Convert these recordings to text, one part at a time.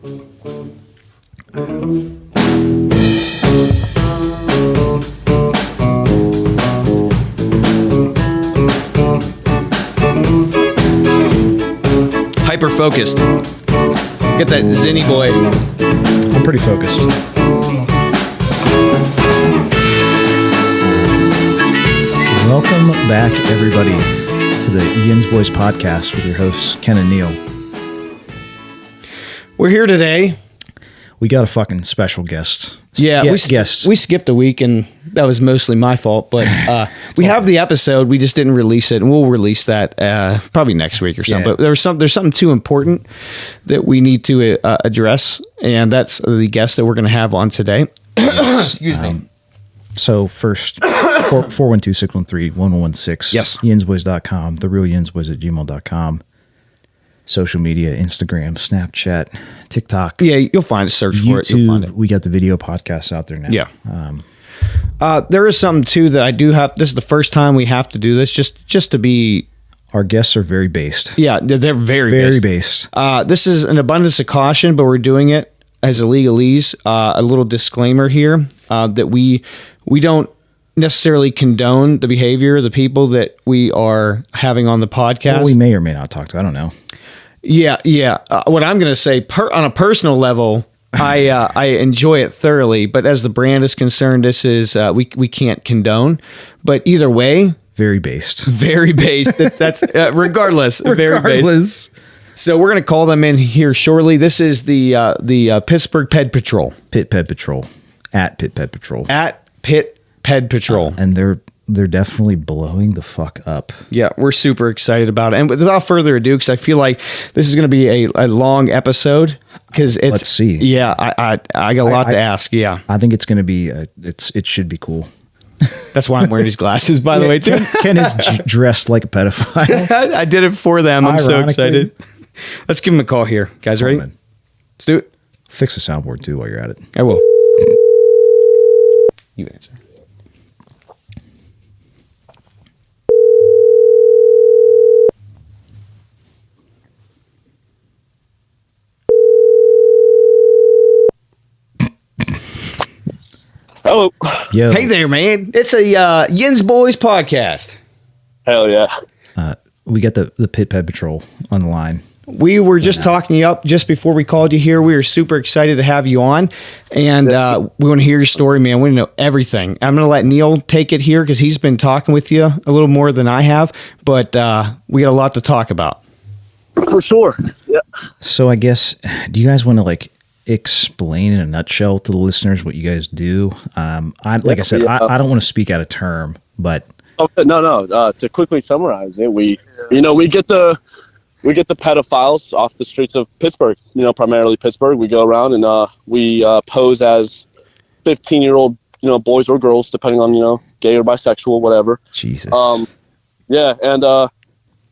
Hyper focused. Get that zinny boy. I'm pretty focused. Welcome back, everybody, to the YINZBOYZ podcast with your hosts, Ken and Neil. We're here today. We got a fucking special guest. Yeah, we skipped a week, and that was mostly my fault. But we have the episode. We just didn't release it, and we'll release that probably next week or something. Yeah. But there's something too important that we need to address, and that's the guest that we're going to have on today. Excuse me. So first, 412-613-1116. Yes. YINZBOYZ.com, therealyinzboyz@gmail.com. Social media, Instagram, Snapchat, TikTok. Yeah, you'll find it. Search for it. You'll find it. We got the video podcasts out there now. Yeah. There is something too that I do have. This is the first time we have to do this, just to be. Our guests are very based. Yeah, they're very based. This is an abundance of caution, but we're doing it as a legalese. A little disclaimer here that we don't necessarily condone the behavior of the people that we are having on the podcast. Well, we may or may not talk to. I don't know. Yeah. What I'm going to say, on a personal level, I enjoy it thoroughly. But as the brand is concerned, this is we can't condone. But either way, very based. That's regardless. Very based. So we're going to call them in here shortly. This is the Pittsburgh Ped Patrol. Pit Ped Patrol. At Pit Ped Patrol. At Pit Ped Patrol. And they're definitely blowing the fuck up. Yeah, we're super excited about it. And without further ado, because I feel like this is going to be a long episode. Because let's see. Yeah, I got a lot to ask. Yeah, I think it's going to be. It should be cool. That's why I'm wearing these glasses, by the way, too. Ken is dressed like a pedophile. I did it for them. I'm so excited. Let's give him a call here, guys. Ready? Let's do it. Fix the soundboard too while you're at it. I will. You answer. Hello. Yo. Hey there, man. It's a YINZBOYZ podcast. Hell yeah. We got the Pit Ped Patrol on the line. We were just talking you up just before we called you here. We were super excited to have you on, and we want to hear your story, man. We want to know everything. I'm going to let Neil take it here because he's been talking with you a little more than I have, but we got a lot to talk about. For sure. Yeah. So I guess, do you guys want to explain in a nutshell to the listeners what you guys do? I don't want to speak out of term, but no. To quickly summarize it, we get the pedophiles off the streets of Pittsburgh. Primarily Pittsburgh. We go around and we pose as 15-year-old boys or girls, depending on gay or bisexual, whatever. Jesus. Yeah, and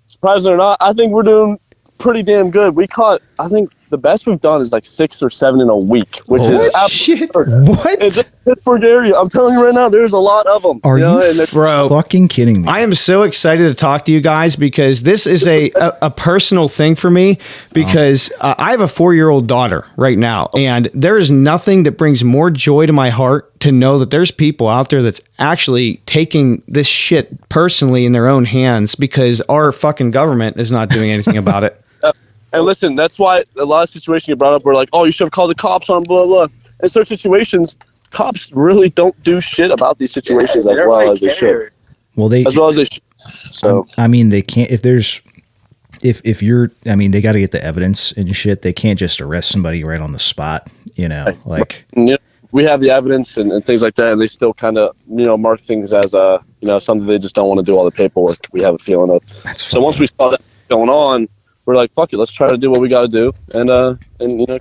surprisingly or not, I think we're doing pretty damn good. We caught, I think the best we've done is 6 or 7 in a week, which is shit. What? In the Pittsburgh area, I'm telling you right now, there's a lot of them. Are you bro fucking kidding me? I am so excited to talk to you guys because this is a personal thing for me because I have a 4-year-old daughter right now, and there is nothing that brings more joy to my heart to know that there's people out there that's actually taking this shit personally in their own hands because our fucking government is not doing anything about it. And listen, that's why a lot of situations you brought up were like, oh, you should have called the cops on blah, blah. In certain situations, cops really don't do shit about these situations as well as they should. Well, as well as they should. So, I mean, they can't, if you're, they got to get the evidence and shit. They can't just arrest somebody right on the spot, we have the evidence and things like that, and they still kind of, mark things as, something they just don't want to do all the paperwork. We have a feeling of. So once we saw that going on, we're like, fuck it, let's try to do what we got to do and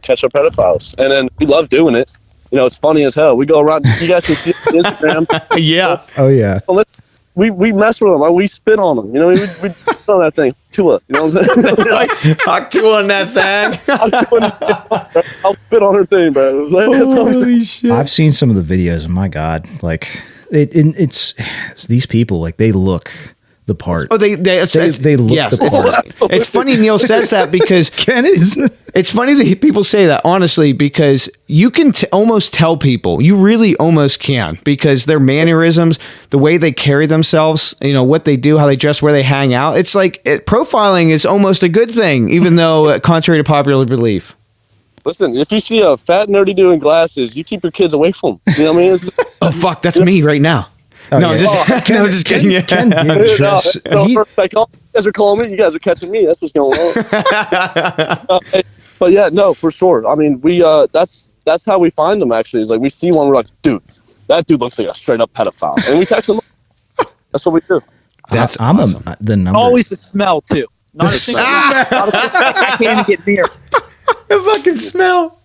catch our pedophiles. And then we love doing it. It's funny as hell. We go around, you guys can see on Instagram. Yeah. Oh, yeah. We mess with them. We spit on them. We spit on that thing. Tua. You know what I'm saying? I'll Tua on that thing. I'll spit on her thing, bro. Holy shit. I've seen some of the videos, and my God, it's these people, they look the part. Oh, they look the part. It's funny Neil says that because Ken is. It's funny that people say that, honestly, because you can almost tell people. You really almost can, because their mannerisms, the way they carry themselves, what they do, how they dress, where they hang out. It's like profiling is almost a good thing, even though contrary to popular belief. Listen, if you see a fat nerdy dude in glasses, you keep your kids away from him. You know what I mean? Oh, fuck, that's me right now. Oh, no, yeah. just kidding. Yeah. Ken did dress. You guys are calling me. You guys are catching me. That's what's going on. But yeah, no, for sure. I mean, we that's how we find them. Actually, is like we see one, we're like, dude, that dude looks like a straight up pedophile, and we text them. That's what we do. That's I'm awesome. The number. Always the smell too. Not a single. I can't even get near. The fucking smell.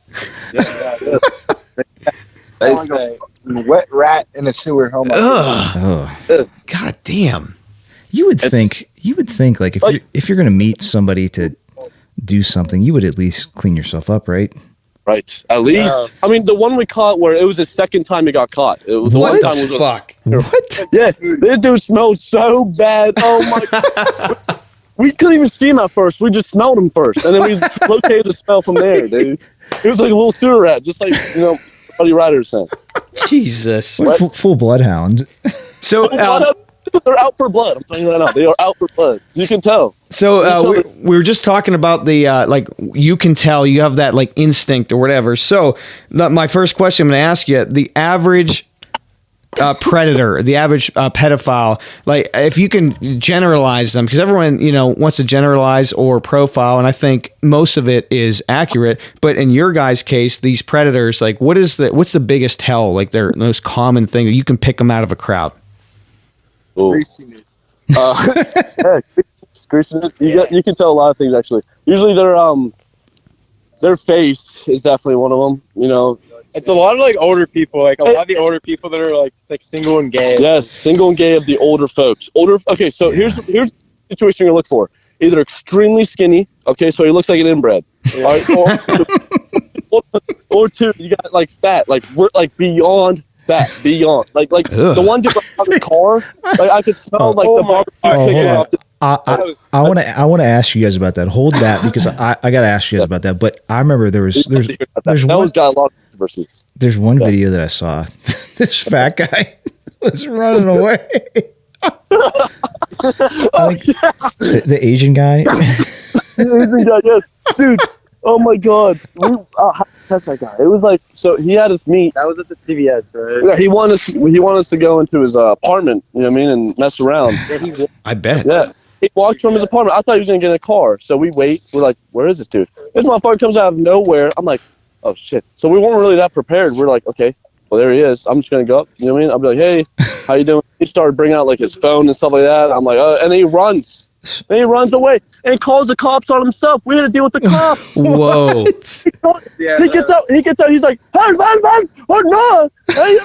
They Like a wet rat in a sewer. Oh my God. Oh. God damn. You would think like if you're gonna meet somebody to do something, you would at least clean yourself up, right? Right. At least. I mean, the one we caught where it was the second time he got caught. It was the one time was fuck? What? Yeah, this dude smelled so bad. Oh my God. We couldn't even see him at first. We just smelled him first, and then we located the smell from there, dude. It was like a little sewer rat, just like Buddy Ryder said. Jesus. Full bloodhound. So they're out for blood. I'm telling you right now, they are out for blood. You can tell. So we were just talking about the like you can tell you have that like instinct or whatever. So my first question I'm going to ask you: the average predator, the average pedophile, like if you can generalize them, because everyone wants to generalize or profile, and I think most of it is accurate. But in your guys' case, these predators, like what's the biggest tell? Like their most common thing that you can pick them out of a crowd. Greasiness. Greasiness. You can tell a lot of things actually. Usually their face is definitely one of them. It's a lot of like older people, like a lot of the older people that are like single and gay. Yes, single and gay of the older folks. Okay, so here's the situation you're gonna look for. Either extremely skinny, okay, so he looks like an inbred. All right, or two, you got like fat, like we're like beyond fat, beyond like the one dude on the car, like I could smell like the barbecue chicken off the. I want to ask you guys about that. Hold that, because I got to ask you guys about that. But I remember there's one video that I saw. This fat guy was running away. The Asian guy. The Asian guy, yes, dude. Oh my God, how to catch that guy? It was like, so he had us meet. That was at the CVS, right? Yeah, he wanted us to go into his apartment. You know what I mean, and mess around. I bet. Yeah. He walked from his apartment. I thought he was going to get in a car. So we wait. We're like, where is this dude? This motherfucker comes out of nowhere. I'm like, oh, shit. So we weren't really that prepared. We're like, okay, well, there he is. I'm just going to go up. You know what I mean? I'll be like, hey, how you doing? He started bringing out, like, his phone and stuff like that. I'm like, and then he runs. And he runs away and calls the cops on himself. We had to deal with the cops. Whoa. He gets out. He's like, hey, man, oh, no. Hey,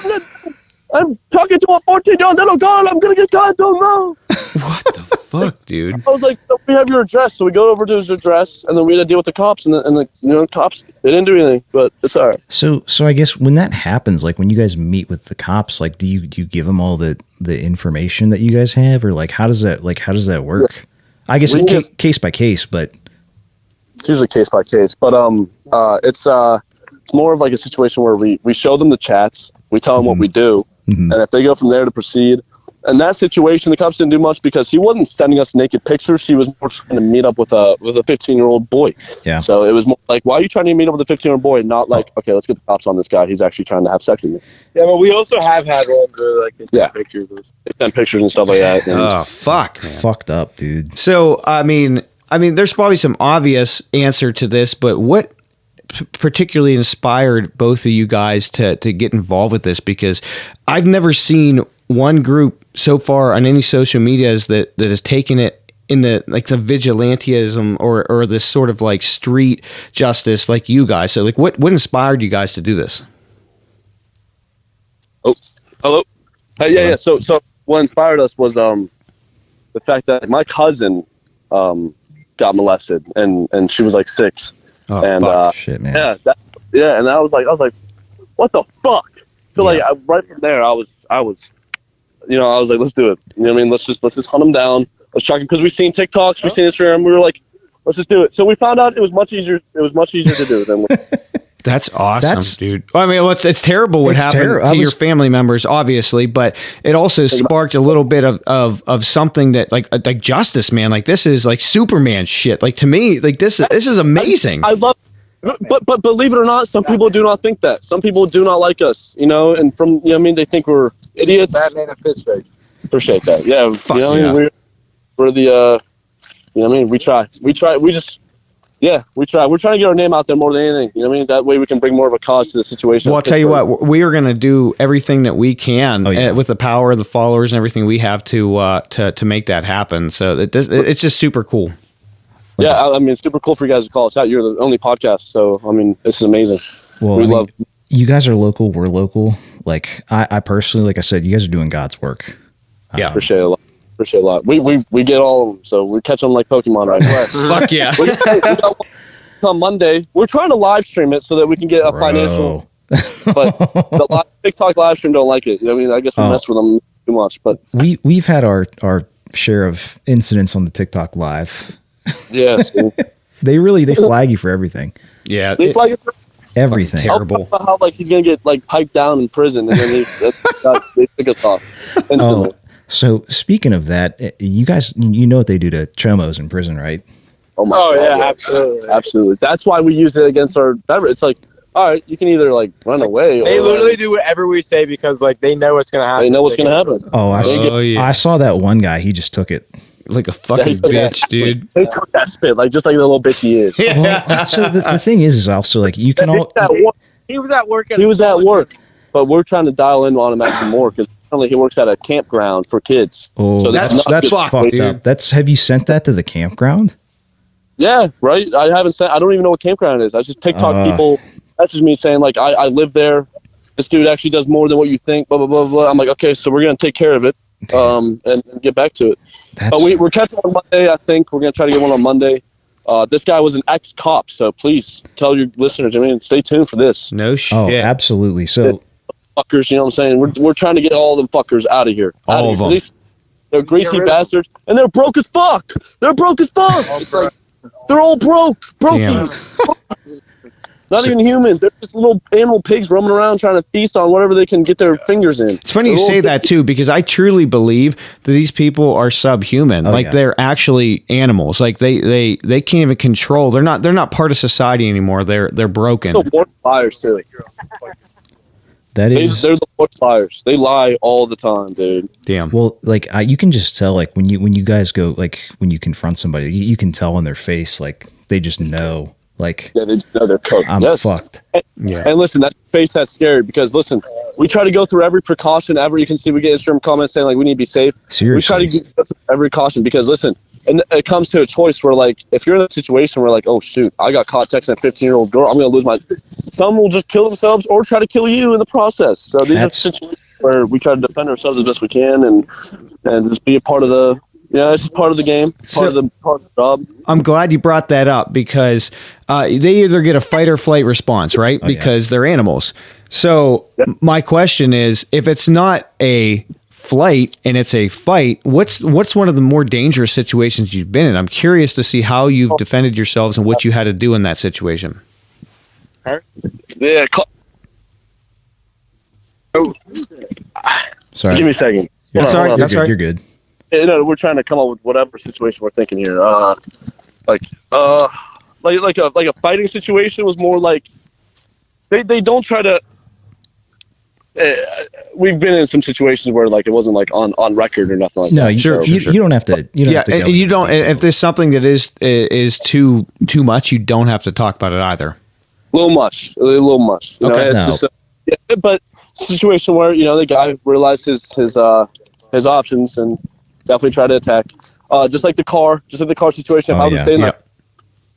I'm talking to a 14-year-old little girl. I'm going to get caught. Don't know. What the fuck, dude? I was like, we have your address. So we go over to his address, and then we had to deal with the cops. And the cops, they didn't do anything, but it's all right. So I guess when that happens, like when you guys meet with the cops, like do you give them all the information that you guys have, or like how does that work? Yeah. I guess it's case by case, but it's usually case by case. But it's more of like a situation where we show them the chats, we tell them what we do, and if they go from there to proceed. In that situation, the cops didn't do much because he wasn't sending us naked pictures. He was more trying to meet up with a 15-year-old boy. Yeah. So it was more like, why are you trying to meet up with a 15-year-old boy? Not like, okay, let's get the cops on this guy. He's actually trying to have sex with me. Yeah, but we also have had ones where like they send pictures. They send pictures and stuff like that. Oh, fuck, man. Fucked up, dude. So I mean, there's probably some obvious answer to this, but what particularly inspired both of you guys to get involved with this? Because I've never seen one group so far on any social medias that has taken it in the like the vigilantism or this sort of like street justice like you guys. So like what inspired you guys to do this? Oh, hello. Yeah. So what inspired us was the fact that my cousin got molested and she was like 6. Oh, and fuck. Shit, man. And I was like, what the fuck? So like right from there, I was I was like, let's do it. You know what I mean? Let's just hunt them down. Let's track them because we've seen TikToks, we've seen Instagram. We were like, let's just do it. So we found out it was much easier. It was much easier to do than. That's awesome, dude. I mean, it's terrible what happened to your family members, obviously, but it also sparked a little bit of something that like justice, man. Like this is like Superman shit. Like to me, like this is amazing. I love. But believe it or not, some people do not think that. Some people do not like us, and from they think we're idiots. Batman and Pittsburgh. Appreciate that. Yeah, Fuck yeah. We're the we try. We try. We're trying to get our name out there more than anything. That way we can bring more of a cause to the situation. Well, I'll tell you what, we are going to do everything that we can with the power of the followers and everything we have to make that happen. So it's just super cool. Yeah, I mean, it's super cool for you guys to call us out. You're the only podcast, so I mean, this is amazing. Well, you guys are local. We're local. Like I personally, like I said, you guys are doing God's work. Yeah, appreciate it a lot. We get all of them, so we catch them like Pokemon right now. Fuck yeah. we got one on Monday. We're trying to live stream it so that we can get a financial. But the TikTok live stream don't like it. I guess we mess with them too much. But we've had our share of incidents on the TikTok live. Yes. They flag you for everything. Yeah. They flag it for everything. Terrible. About how he's gonna get piped down in prison, and then they pick us off instantly. So speaking of that, you guys, what they do to chomos in prison, right? Oh God, yeah, absolutely. That's why we use it against our beverage. It's like, all right, you can either run away. They literally do whatever we say because they know what's gonna happen. They know what's gonna happen. Oh, I saw that one guy. He just took it like a fucking bitch, dude. They took that spit just like the little bitch he is. Well, so the thing is also you can all. He was at work. He was at work, but we're trying to dial in on him actually more because apparently he works at a campground for kids. Oh, so that's fucked up. Have you sent that to the campground? Yeah, right. I haven't sent. I don't even know what campground it is. I just TikTok people message me saying I live there. This dude actually does more than what you think. Blah blah blah blah. I'm like, okay, so we're gonna take care of it, and get back to it. But we're catching on Monday. I think we're gonna try to get one on Monday. This guy was an ex-cop, so please tell your listeners. Stay tuned for this. No shit. Oh, absolutely. So, fuckers, you know what I'm saying? We're trying to get all them fuckers out of here. All of them. They're greasy bastards, and they're broke as fuck. It's like they're all brokies. Not even human. They're just little animal pigs roaming around trying to feast on whatever they can get their fingers in. It's funny you say that too, because I truly believe that these people are subhuman. They're actually animals. Like they can't even control. They're not part of society anymore. They're broken. They're the worst liars too. They're the worst liars. They lie all the time, dude. Damn. Well, you can just tell when you guys go when you confront somebody, you can tell on their face they just know. They just know they're cooked. I'm fucked. And listen, that face that's scary because listen, we try to go through every precaution ever. You can see we get Instagram comments saying we need to be safe. Seriously. We try to go through every caution because listen, and it comes to a choice where if you're in a situation where oh shoot, I got caught texting a 15-year-old girl, I'm gonna lose my. Some will just kill themselves or try to kill you in the process. So these are situations where we try to defend ourselves as best we can and just be a part of the. Yeah, it's just part of the game, part of the job. I'm glad you brought that up because they either get a fight or flight response, right? Because they're animals. So my question is, if it's not a flight and it's a fight, what's one of the more dangerous situations you've been in? I'm curious to see how you've defended yourselves and what you had to do in that situation. Yeah. Sorry. Give me a second. You're good. We're trying to come up with whatever situation we're thinking here. Like a fighting situation was more they don't try to. We've been in some situations where it wasn't on record or nothing like that. No, you don't have to. You don't have to go and you don't. If there's something that is too much, you don't have to talk about it either. A little much. Okay. It's just but situation where the guy realized his options and definitely tried to attack. Just like the car situation. If I was staying there,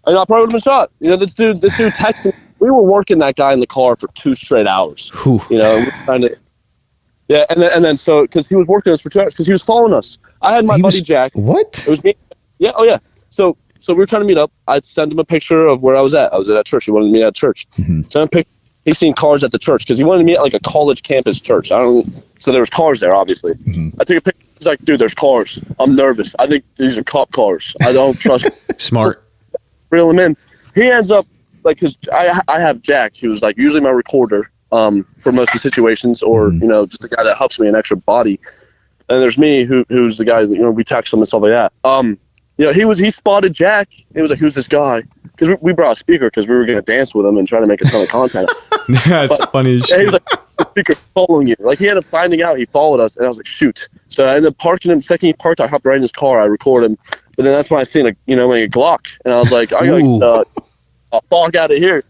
I probably would have been shot. This dude texted. We were working that guy in the car for 2 straight hours. Whew. We're trying to. Yeah, and then so because he was working us for 2 hours because he was following us. I had my buddy Jack. What? It was me. Yeah. Oh yeah. So we were trying to meet up. I'd send him a picture of where I was at. I was at church. He wanted me at church. Mm-hmm. Send him a picture. He's seen cars at the church because he wanted to meet at like a college campus church. So there was cars there, obviously. I took a picture. He's like, dude, there's cars. I'm nervous. I think these are cop cars. I don't trust. Smart. Reel him in. He ends up like, because I have Jack, who's like usually my recorder for most of the situations, or you know, just the guy that helps me, an extra body. And there's me, who's the guy that, you know, we text him and stuff like that. You know, he spotted Jack. He was like, who's this guy? Because we brought a speaker because we were going to dance with him and try to make a ton of content. That's funny as Yeah, he shit. was like, the speaker following you. Like, he ended up finding out he followed us, and I was like, shoot. So I ended up parking him. The second he parked, I hopped right in his car. I recorded him. But then that's when I seen a Glock, and I was like, I gotta fuck out of here.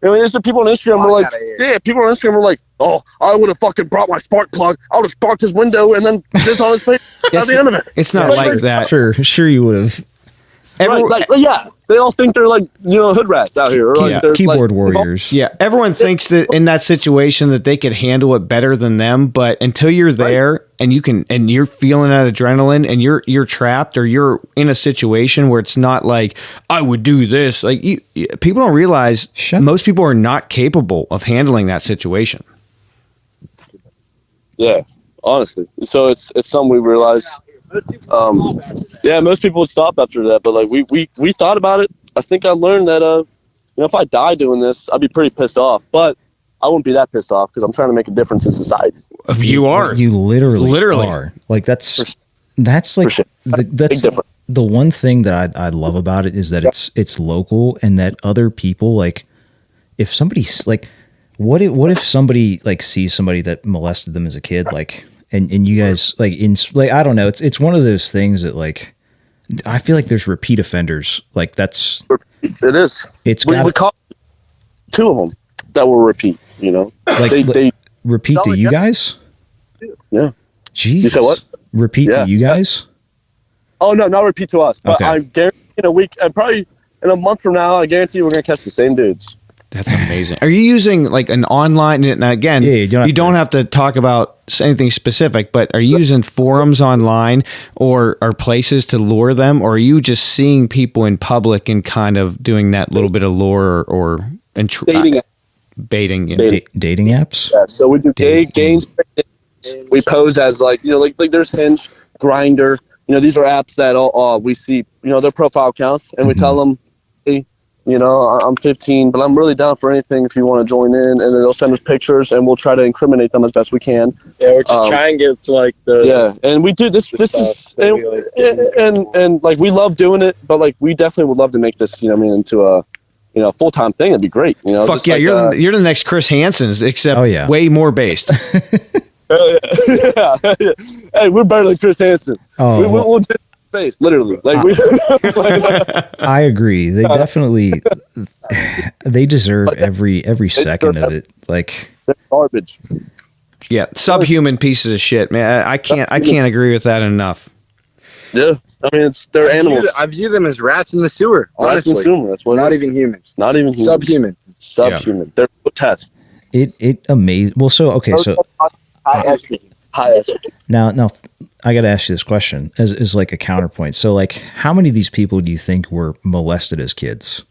And there's the people on Instagram were like, people on Instagram were like, oh, I would have fucking brought my spark plug. I would have sparked his window and then this on his face. That's the end of it. It's not like that. Sure you would have. Right, like, yeah, they all think they're like, you know, hood rats out here. Or like they're Keyboard like, warriors. Yeah, everyone thinks that in that situation that they could handle it better than them, but until you're there and you're feeling that adrenaline and you're trapped or you're in a situation where it's not like I would do this, like people don't realize most people are not capable of handling that situation. Yeah, honestly. So it's something we realized. Most people would stop after that, but like we thought about it. I think I learned that you know, if I die doing this, I'd be pretty pissed off, but I wouldn't be that pissed off because I'm trying to make a difference in society. You are. You literally are. Like that's like that's the one thing that I love about it is that it's local, and that other people, like, if somebody's like, what if somebody like sees somebody that molested them as a kid, like, and you guys like I don't know, it's one of those things that, like, I feel like there's repeat offenders. Like that's it is. We caught 2 of them that will repeat. You know, like they repeat to you guys. Yeah. Jesus. You said what? Repeat to you guys? Oh no, not repeat to us. But Okay. I guarantee in a week, and probably in a month from now, I guarantee we're gonna catch the same dudes. That's amazing. Are you using like an online? And again, Yeah, you don't have to talk about anything specific, but are you using forums online or places to lure them, or are you just seeing people in public and kind of doing that little bit of lure or Dating. baiting? Dating apps? Yeah, so we do games. We pose as like, you know, like there's Hinge, Grinder. You know, these are apps that we see, you know, their profile counts, and we tell them, hey, you know, I'm 15, but I'm really down for anything if you want to join in. And then they'll send us pictures, and we'll try to incriminate them as best we can. Yeah, we're just trying to get to like the and we do this is and like we love doing it, but like we definitely would love to make this, you know, into a, you know, full-time thing. It'd be great. You know, Fuck yeah, like, you're the next Chris Hansen's, except Oh, yeah. way more based. yeah. Hey, we're better than Chris Hansen. Oh, we'll just face literally. Like we. I agree. They definitely they deserve every second of it. Like, They're garbage. Yeah, subhuman pieces of shit, man. I can't agree with that enough. Yeah, I mean they're animals. I view them as rats in the sewer. Rats Honestly, in the sewer, that's what. not it is. even humans. Not even human. Subhuman. They're grotesque. it amazes. Well, so okay, so High estrogen. High estrogen. now I got to ask you this question as like a counterpoint. So, like, how many of these people do you think were molested as kids?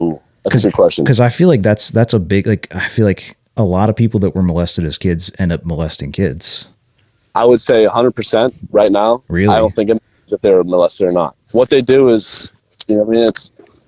Ooh, that's a good question. Because I feel like that's a big, like, I feel like a lot of people that were molested as kids end up molesting kids. I would say 100% right now. Really? I don't think it matters if they're molested or not. What they do is, you know, I mean,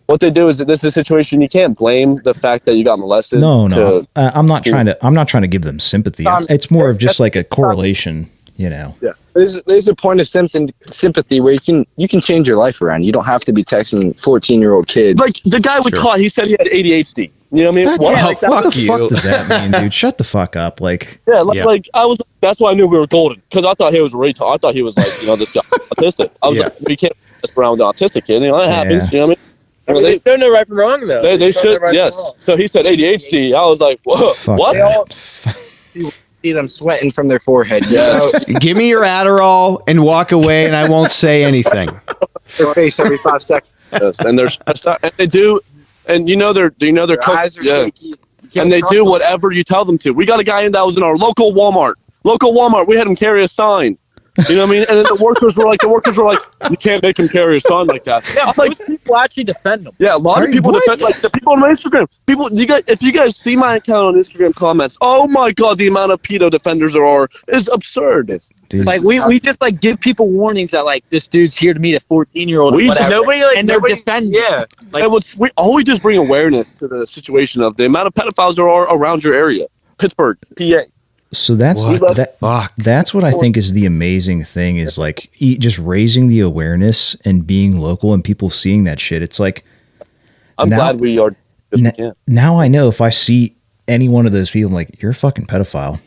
what they do is that this is a situation you can't blame the fact that you got molested. No. I'm not trying to give them sympathy. It's more of just like a correlation, you know. Yeah, there's a point of sympathy where you can change your life around. You don't have to be texting 14-year-old kids. Like the guy we caught, he said he had ADHD. You know what I mean? What the fuck does that mean, dude? Shut the fuck up. Like, like I was. That's why I knew we were golden, because I thought he was retard. I thought he was like, you know, this guy autistic. I was like, we can't mess around with the autistic kid. You know, that happens. You know what I mean? I mean, they still know right from wrong, though. They should, yes. So he said ADHD. I was like, whoa, what? You see them sweating from their forehead. Yes. Give me your Adderall and walk away, and I won't say anything. Their face every 5 seconds. Yes. And they do, and you know they're Their eyes are shaky. And they do whatever you tell them to. We got a guy that was in our local Walmart. We had him carry a sign. You know what I mean? And then the workers were like, you can't make him carry his son like that. Yeah, like people actually defend them. Yeah, a lot of people defend, like the people on my Instagram. People, if you guys see my account on Instagram comments, oh my god, the amount of pedo defenders there are is absurd. Dude. Like we just like give people warnings that like this dude's here to meet a 14-year-old. Nobody they're defending. Yeah, Like, and we always just bring awareness to the situation of the amount of pedophiles there are around your area, Pittsburgh, PA. So that's that's what I think is the amazing thing is like just raising the awareness and being local and people seeing that shit. It's like I'm glad we are. Now I know if I see any one of those people, I'm like, you're a fucking pedophile.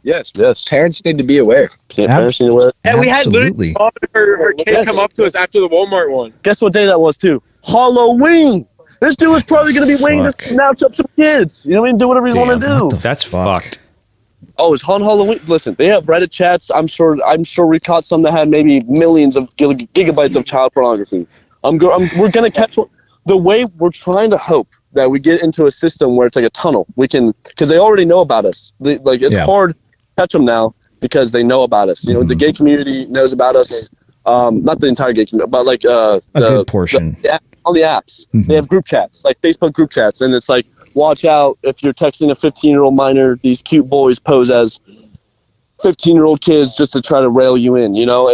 Yes. Parents need to be aware. Parents need to aware. Yeah, we had literally her kid come up to us after the Walmart one. Guess what day that was too? Halloween. This dude was probably going to be waiting to snatch up some kids. You know what I mean? Do whatever you want to do. That's fucked. Oh, it's on Halloween. Listen, they have Reddit chats. I'm sure we caught some that had maybe millions of gigabytes of child pornography. We're gonna catch one. The way we're trying to hope that we get into a system where it's like a tunnel. We can, because they already know about us. It's hard to catch them now because they know about us. You know, the gay community knows about us. Not the entire gay community, but like a good portion. On the apps, they have group chats, like Facebook group chats, and it's like, watch out if you're texting a 15-year-old minor. These cute boys pose as 15-year-old kids just to try to rail you in. You know,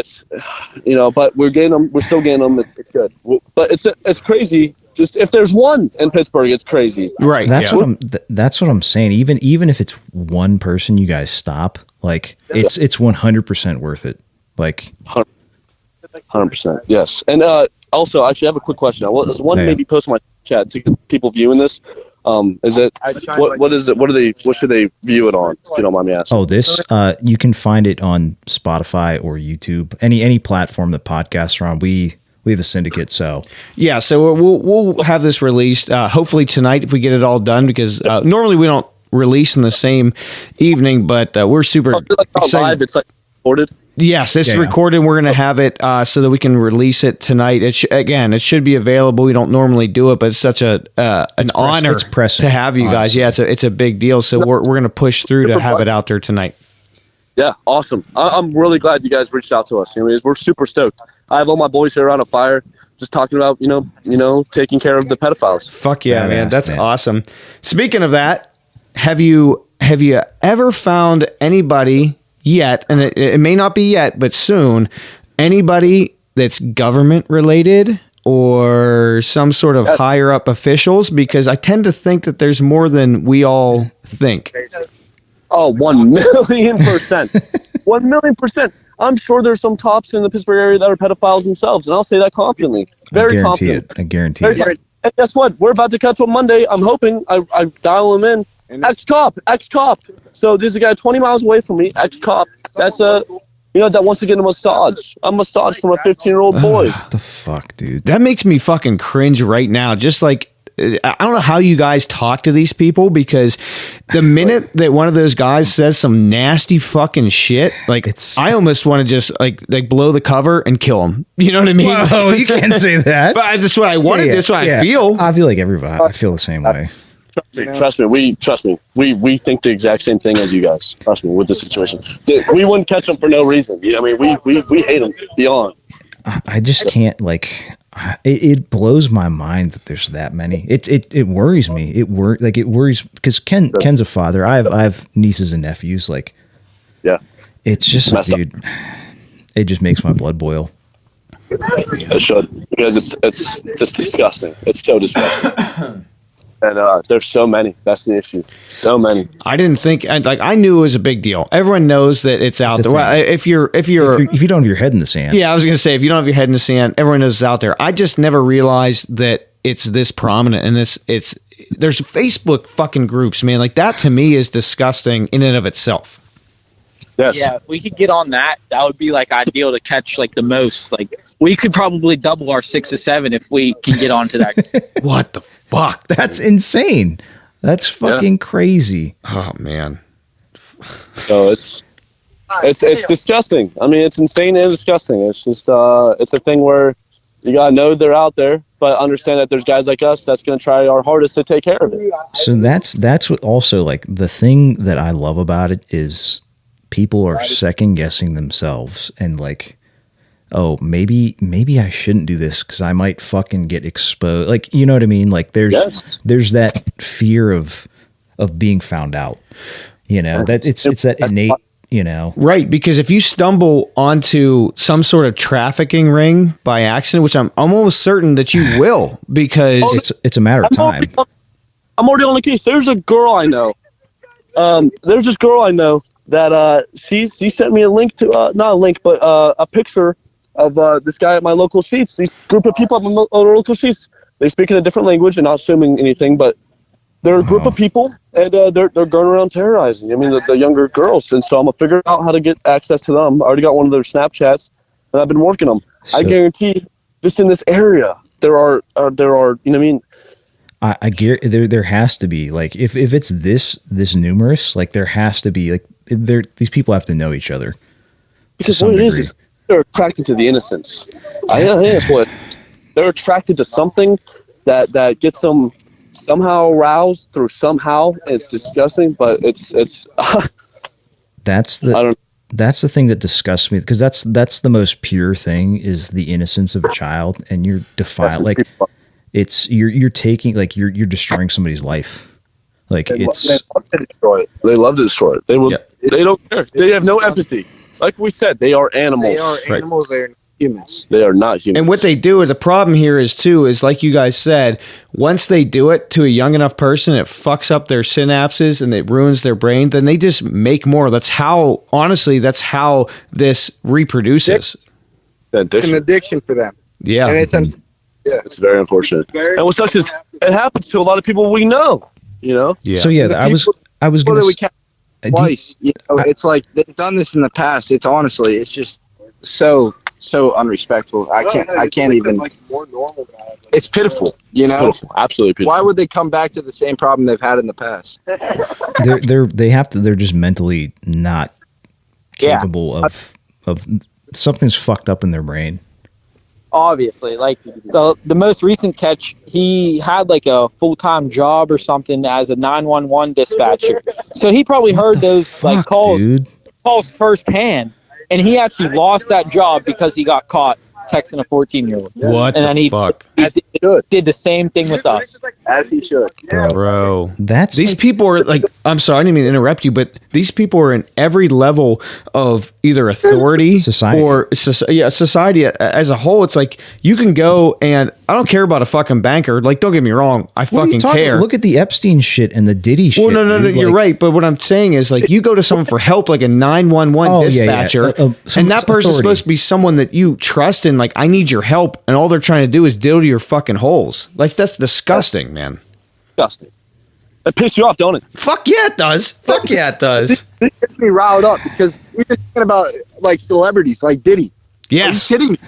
but we're getting them. We're still getting them. It's good, but it's crazy. Just if there's one in Pittsburgh, it's crazy. Right. That's what I'm saying. Even if it's one person, you guys stop. Like it's 100% worth it. Like 100%. Yes. And also, actually, I have a quick question. There's one maybe post on my chat to get people viewing this. Is it what is it? What should they view it on? If you don't mind me asking. Oh, this you can find it on Spotify or YouTube, any platform that podcasts are on. We have a syndicate, so yeah. So we'll have this released hopefully tonight if we get it all done, because normally we don't release in the same evening, but we're super excited. Live, it's like recorded. Yes, it's recorded. We're going to have it so that we can release it tonight. It should be available. We don't normally do it, but it's such an honor to have you guys. Yeah, it's a big deal. So we're going to push through to have it out there tonight. Yeah, awesome. I'm really glad you guys reached out to us. We're super stoked. I have all my boys here around a fire, just talking about taking care of the pedophiles. Fuck yeah, man! That's awesome. Speaking of that, have you ever found anybody yet, and it may not be yet, but soon, anybody that's government related or some sort of higher up officials? Because I tend to think that there's more than we all think. Oh, 1,000,000%. 1,000,000%. I'm sure there's some cops in the Pittsburgh area that are pedophiles themselves, and I'll say that confidently. Very confident. I guarantee it. And guess what? We're about to catch one Monday. I'm hoping I dial him in. Ex-cop. So there's a guy 20 miles away from me, ex-cop. That's that wants to get a massage from a 15-year-old boy. What the fuck, dude? That makes me fucking cringe right now. Just like, I don't know how you guys talk to these people, because the minute that one of those guys says some nasty fucking shit, like I almost want to just like blow the cover and kill him. You know what I mean? Whoa, you can't say that. But that's what I wanted. That's what I feel. I feel like everybody. I feel the same way. Trust me. We think the exact same thing as you guys. Trust me with the situation. We wouldn't catch them for no reason. I mean, we hate them beyond. I just can't It blows my mind that there's that many. It worries me. It worries because Ken's a father. I have nieces and nephews. Yeah. It's just dude. It just makes my blood boil. It should, because it's just disgusting. It's so disgusting. And there's so many. That's the issue. So many. I didn't think I knew it was a big deal. Everyone knows that it's out there. Well, if you don't have your head in the sand. Yeah, I was gonna say, if you don't have your head in the sand, everyone knows it's out there. I just never realized that it's this prominent, and there's Facebook fucking groups, man. Like that to me is disgusting in and of itself. Yes. Yeah, we could get on that. That would be ideal to catch the most. We could probably double our 6 to 7 if we can get onto that. What the fuck? That's insane. That's fucking crazy. Oh man. So it's disgusting. I mean, it's insane and disgusting. It's just it's a thing where you gotta know they're out there, but understand that there's guys like us that's gonna try our hardest to take care of it. So that's what also the thing that I love about it is people are second guessing themselves and like, oh, maybe I shouldn't do this because I might fucking get exposed. Like, you know what I mean? Like there's that fear of being found out, you know, that it's that innate, you know. Right. Because if you stumble onto some sort of trafficking ring by accident, which I'm almost certain that you will, because it's a matter of time. I'm already on the case. There's a girl I know. There's this girl I know that she sent me a link to not a link, but a picture of this guy at my local sheets. These group of people at my local sheets. They speak in a different language, and not assuming anything, but they're a group of people, and they're going around terrorizing. I mean, the younger girls, and so I'm gonna figure out how to get access to them. I already got one of their Snapchats, and I've been working them. So, I guarantee, just in this area, there are you know what I mean. I there has to be, like, if it's this numerous, like there has to be, like, these people have to know each other. Because what it is they're attracted to the innocence. I think that's what they're attracted to, something that gets them somehow aroused through somehow. It's disgusting, but it's that's the thing that disgusts me, because that's the most pure thing, is the innocence of a child, and you're defiled, like it's you're taking, like you're destroying somebody's life. Like they love to destroy it. They love to destroy it. They will. They don't care. They have no empathy. Like we said, they are animals. They are animals. They're humans. They are not humans. And what they do, the problem here is like you guys said, once they do it to a young enough person, it fucks up their synapses and it ruins their brain. Then they just make more. That's how this reproduces. It's an addiction for them. Yeah. And it's very unfortunate. And what sucks is it happens to a lot of people we know. You know. Yeah. So yeah, I was going to. Twice, it's like they've done this in the past. It's honestly, it's just so unrespectful. I can't even. It's pitiful, you know. It's pitiful. Absolutely pitiful. Why would they come back to the same problem they've had in the past? They're just mentally not capable of something's fucked up in their brain. Obviously, like the most recent catch, he had like a full-time job or something as a 911 dispatcher. So he probably heard those like calls firsthand, and he actually lost that job because he got caught texting a 14-year-old. What and the fuck? He did the same thing with us. As he should. Bro. These people are like, I'm sorry, I didn't mean to interrupt you, but these people are in every level of either authority or society as a whole. It's like, you can go, and I don't care about a fucking banker. Like, don't get me wrong. I fucking care. Look at the Epstein shit and the Diddy shit. Well, no, you're right. But what I'm saying is, like, you go to someone for help, like a 911 dispatcher, and that person's supposed to be someone that you trust, and like, I need your help, and all they're trying to do is dildo your fucking holes. Like, that's disgusting, man. Disgusting. It pisses you off, don't it? Fuck yeah, it does. Fuck yeah, it does. This gets me riled up because we're just thinking about like celebrities like Diddy. Yes. Are you kidding me?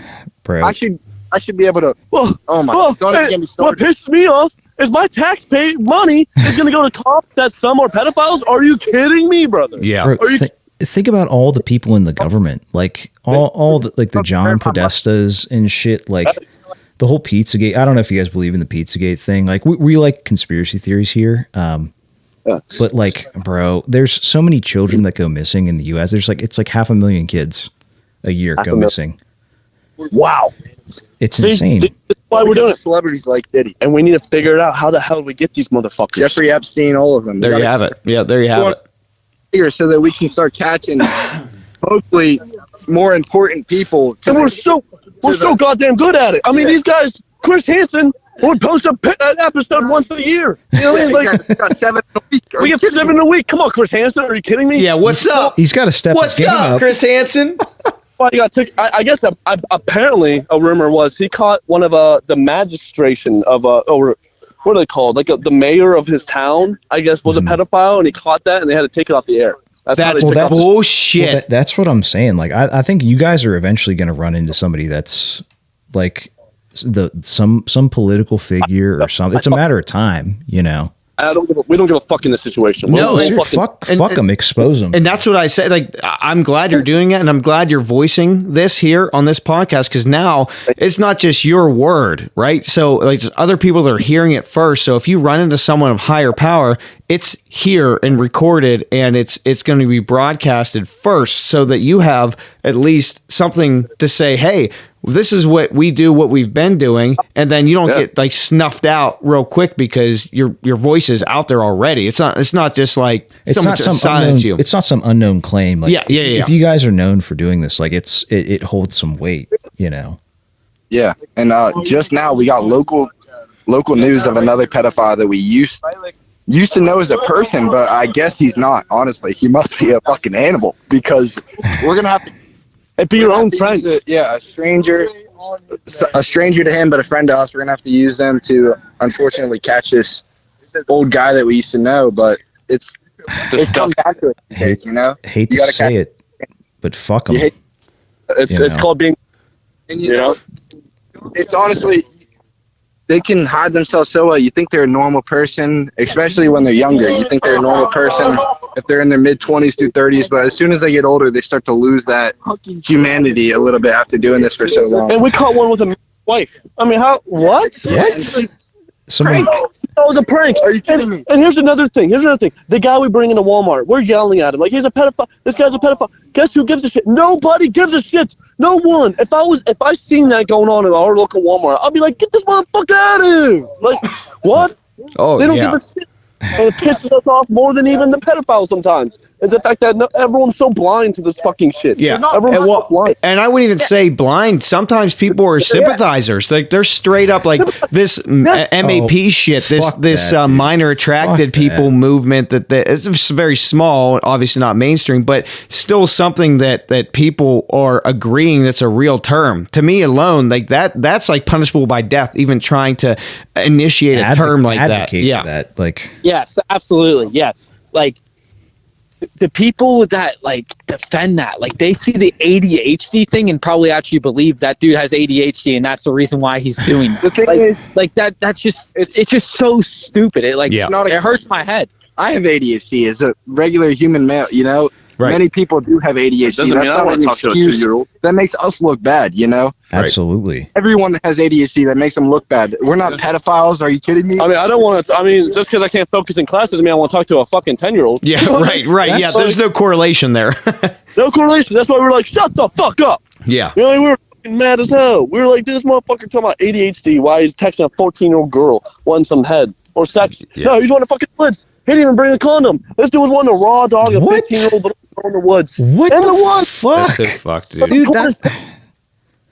Bro. I should be able to. Oh my! Don't even get me started. What pisses me off is my tax-paid money is going to go to cops that some are pedophiles. Are you kidding me, brother? Yeah. Bro, think about all the people in the government, like all the, like the John Podestas and shit, like the whole Pizzagate. I don't know if you guys believe in the Pizzagate thing. Like we like conspiracy theories here. But like, bro, there's so many children that go missing in the U.S. There's like, it's like 500,000 kids a year go missing. Wow. It's insane. That's why we're doing it. Celebrities like Diddy. And we need to figure it out. How the hell do we get these motherfuckers? Jeffrey Epstein, all of them. There you have it. Yeah, there you have it. Here, so that we can start catching hopefully more important people. And we're so goddamn good at it. I mean, these guys, Chris Hansen would post an episode once a year. You know what I mean? Like, we got 7 a week. We get 7 a week. Come on, Chris Hansen. Are you kidding me? Yeah, what's up? He's got to step his game up. Chris Hansen? Well, he got I guess apparently a rumor was he caught one of the magistration of what are they called? Like the mayor of his town, I guess, was a pedophile, and he caught that, and they had to take it off the air. That's bullshit. Well, that's what I'm saying. Like, I think you guys are eventually going to run into somebody that's like some political figure or something. It's a matter of time, you know. We don't give a fuck in this situation. No, fuck them, expose them. And that's what I said. Like, I'm glad you're doing it, and I'm glad you're voicing this here on this podcast, because now it's not just your word, right? So, like, there's other people that are hearing it first. So if you run into someone of higher power, it's here and recorded, and it's going to be broadcasted first, so that you have at least something to say, hey, this is what we do, what we've been doing, and then you don't get like snuffed out real quick because your voice is out there already. It's not just like someone silence you. It's not some unknown claim. Like, yeah. If you guys are known for doing this, like it holds some weight, you know. Yeah, and just now we got local news of another pedophile that we used to know as a person, but I guess he's not. Honestly, he must be a fucking animal, because we're gonna have to. It'd be your own friends. A stranger to him, but a friend to us. We're gonna have to use them to, unfortunately, catch this old guy that we used to know. But it comes back to it, you know. Hate to say it, but fuck them. It's called being. And you know, it's honestly, they can hide themselves so well. You think they're a normal person, especially when they're younger. You think they're a normal person if they're in their mid-20s through 30s, but as soon as they get older, they start to lose that humanity a little bit after doing this for so long. And we caught one with a wife. I mean, how? What? Somebody. That was a prank. Are you kidding me? And here's another thing. The guy we bring into Walmart, we're yelling at him like he's a pedophile. This guy's a pedophile. Guess who gives a shit? Nobody gives a shit. No one. If I seen that going on in our local Walmart, I'll be like, get this motherfucker out of here. Like, what? Oh, they don't give a shit. And it pisses us off more than even the pedophiles sometimes. Is the fact that everyone's so blind to this fucking shit. Yeah. Everyone's so blind. And I wouldn't even say blind. Sometimes people are sympathizers. Like, they're straight up like this MAP shit, this minor attracted people movement that it's very small, obviously not mainstream, but still something that people are agreeing that's a real term. To me alone, like that's like punishable by death, even trying to initiate a term like that. Yeah. That, like, yes, absolutely. Yes. Like, the people that like defend that, like, they see the ADHD thing and probably actually believe that dude has ADHD and that's the reason why he's doing it. The thing is, like that's just it's just so stupid. It it hurts my head. I have ADHD as a regular human male, you know. Right. Many people do have ADHD. Doesn't mean I want to talk to a 2-year-old. That makes us look bad, you know. absolutely. Everyone that has ADHD, that makes them look bad. We're not pedophiles. Are you kidding me? I mean, I don't want to. I mean, just because I can't focus in class doesn't mean I want to talk to a fucking 10-year-old. Yeah, right. Yeah, there's no correlation there. No correlation. That's why we're like, shut the fuck up. Yeah. You know, we were fucking mad as hell. We were like, this motherfucker talking about ADHD. Why he's texting a 14-year-old girl wanting some head or sex? Yeah. No, he's wanting fucking woods. He didn't even bring a condom. This dude was wanting to raw dog a 15-year-old little girl in the woods. What in the woods? Fuck. That's it, fuck, dude.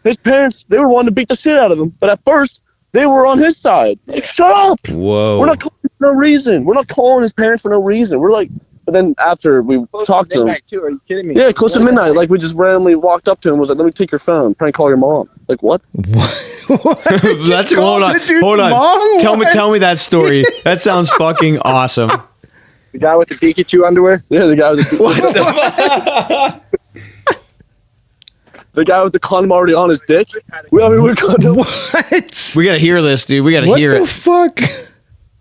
His parents, they were wanting to beat the shit out of him, but at first they were on his side. Like, shut up! Whoa. We're not calling him for no reason. We're not calling his parents for no reason. We're like, but then after we talked to him, too. Are you kidding me? yeah, close to midnight, like we just randomly walked up to him and was like, let me take your phone, prank call your mom. Like, what? That's hold on. Mom? Tell me that story. That sounds fucking awesome. The guy with the Pikachu underwear? Yeah, the guy with the the guy with the condom already on his dick. What? We gotta hear this, dude. We gotta hear it. What the fuck?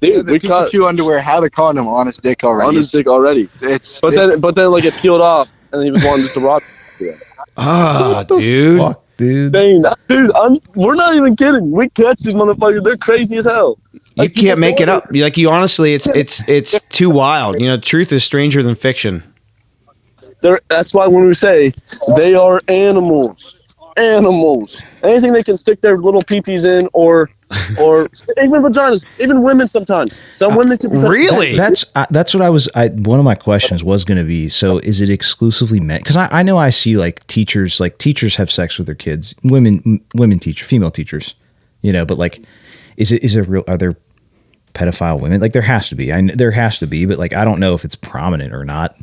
Dude, the Pikachu underwear had a condom on his dick already. On his dick already. But then like it peeled off, and then he was wanting just to rock. Dude. Fuck, dude. Dude, we're not even kidding. We catch these motherfuckers. They're crazy as hell. You can't make it up. Like, you honestly, it's too wild. You know, truth is stranger than fiction. That's why when we say they are animals, anything they can stick their little peepees in, or even vaginas, even women sometimes. Some women can really. That's what I was. One of my questions was going to be. So, is it exclusively men? Because I know I see like teachers have sex with their kids. Female teachers. You know, but like, is it real? Are there pedophile women? Like, there has to be. There has to be, but like, I don't know if it's prominent or not.